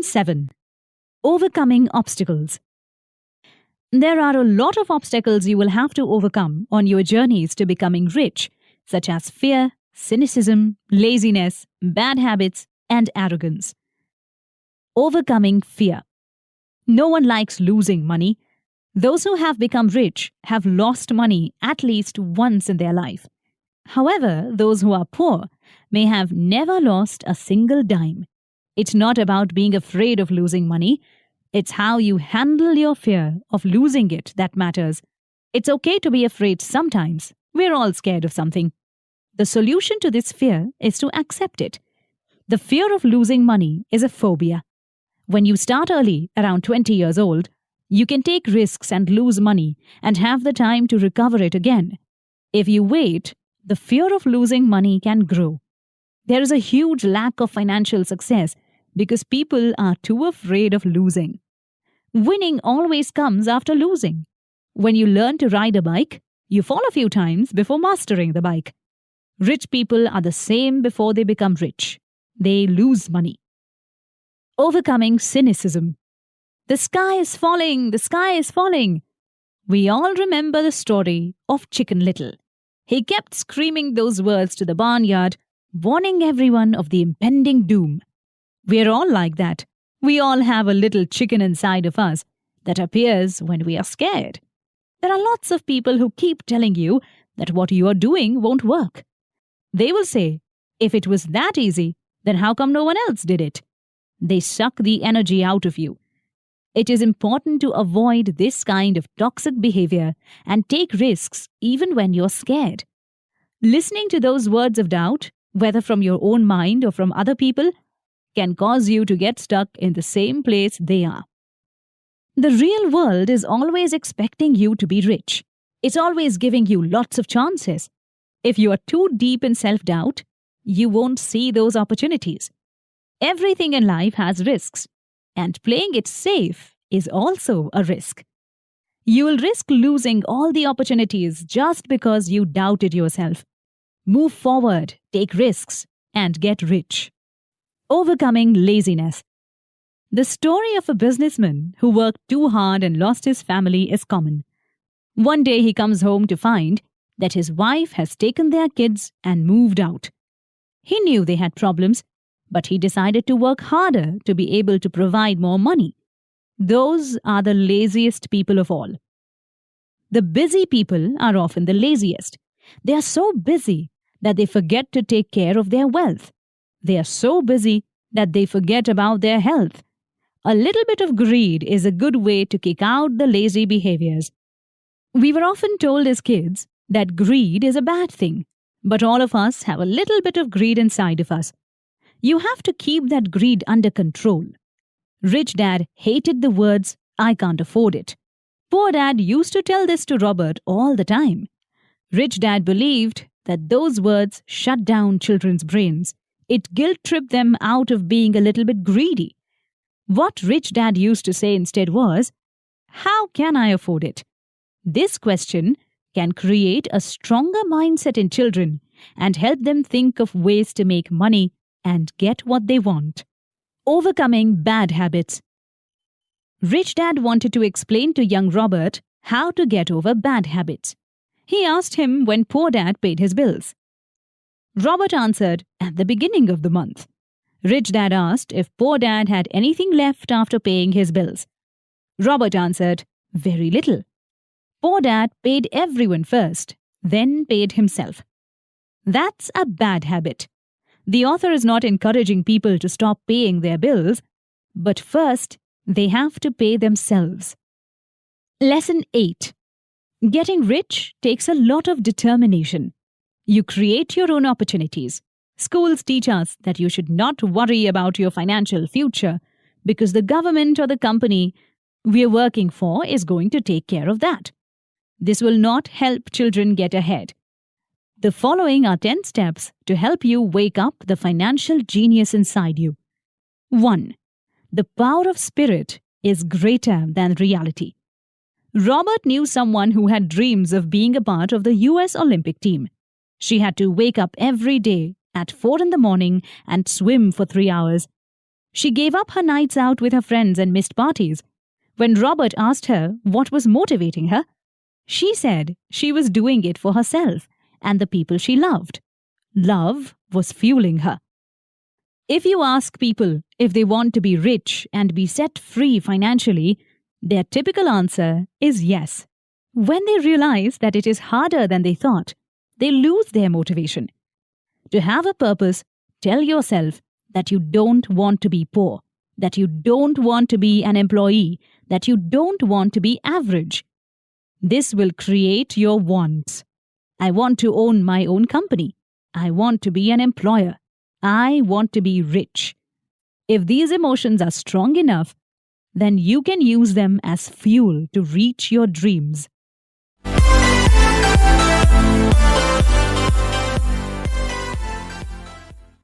7. Overcoming obstacles. There are a lot of obstacles you will have to overcome on your journeys to becoming rich, such as fear, cynicism, laziness, bad habits, and arrogance. Overcoming fear. No one likes losing money. Those who have become rich have lost money at least once in their life. However, those who are poor may have never lost a single dime. It's not about being afraid of losing money. It's how you handle your fear of losing it that matters. It's okay to be afraid sometimes. We're all scared of something. The solution to this fear is to accept it. The fear of losing money is a phobia. When you start early, around 20 years old, you can take risks and lose money and have the time to recover it again. If you wait, the fear of losing money can grow. There is a huge lack of financial success because people are too afraid of losing. Winning always comes after losing. When you learn to ride a bike, you fall a few times before mastering the bike. Rich people are the same before they become rich. They lose money. Overcoming cynicism. The sky is falling, the sky is falling. We all remember the story of Chicken Little. He kept screaming those words to the barnyard, warning everyone of the impending doom. We're all like that. We all have a little chicken inside of us that appears when we are scared. There are lots of people who keep telling you that what you are doing won't work. They will say, if it was that easy, then how come no one else did it? They suck the energy out of you. It is important to avoid this kind of toxic behavior and take risks even when you're scared. Listening to those words of doubt, whether from your own mind or from other people, can cause you to get stuck in the same place they are. The real world is always expecting you to be rich. It's always giving you lots of chances. If you are too deep in self-doubt, you won't see those opportunities. Everything in life has risks, and playing it safe is also a risk. You will risk losing all the opportunities just because you doubted yourself. Move forward, take risks, and get rich. Overcoming laziness. The story of a businessman who worked too hard and lost his family is common. One day he comes home to find that his wife has taken their kids and moved out. He knew they had problems, but he decided to work harder to be able to provide more money. Those are the laziest people of all. The busy people are often the laziest. They are so busy that they forget to take care of their wealth. They are so busy that they forget about their health. A little bit of greed is a good way to kick out the lazy behaviors. We were often told as kids that greed is a bad thing, but all of us have a little bit of greed inside of us. You have to keep that greed under control. Rich Dad hated the words, "I can't afford it." Poor Dad used to tell this to Robert all the time. Rich Dad believed that those words shut down children's brains. It guilt-tripped them out of being a little bit greedy. What Rich Dad used to say instead was, "How can I afford it?" This question can create a stronger mindset in children and help them think of ways to make money and get what they want. Overcoming bad habits. Rich Dad wanted to explain to young Robert how to get over bad habits. He asked him when Poor Dad paid his bills. Robert answered at the beginning of the month. Rich Dad asked if Poor Dad had anything left after paying his bills. Robert answered, very little. Poor Dad paid everyone first, then paid himself. That's a bad habit. The author is not encouraging people to stop paying their bills, but first they have to pay themselves. Lesson 8. Getting rich takes a lot of determination. You create your own opportunities. Schools teach us that you should not worry about your financial future because the government or the company we're working for is going to take care of that. This will not help children get ahead. The following are 10 steps to help you wake up the financial genius inside you. 1. The power of spirit is greater than reality. Robert knew someone who had dreams of being a part of the US Olympic team. She had to wake up every day at 4 in the morning and swim for 3 hours. She gave up her nights out with her friends and missed parties. When Robert asked her what was motivating her, she said she was doing it for herself and the people she loved. Love was fueling her. If you ask people if they want to be rich and be set free financially, their typical answer is yes. When they realize that it is harder than they thought, they lose their motivation. To have a purpose, tell yourself that you don't want to be poor, that you don't want to be an employee, that you don't want to be average. This will create your wants. I want to own my own company. I want to be an employer. I want to be rich. If these emotions are strong enough, then you can use them as fuel to reach your dreams.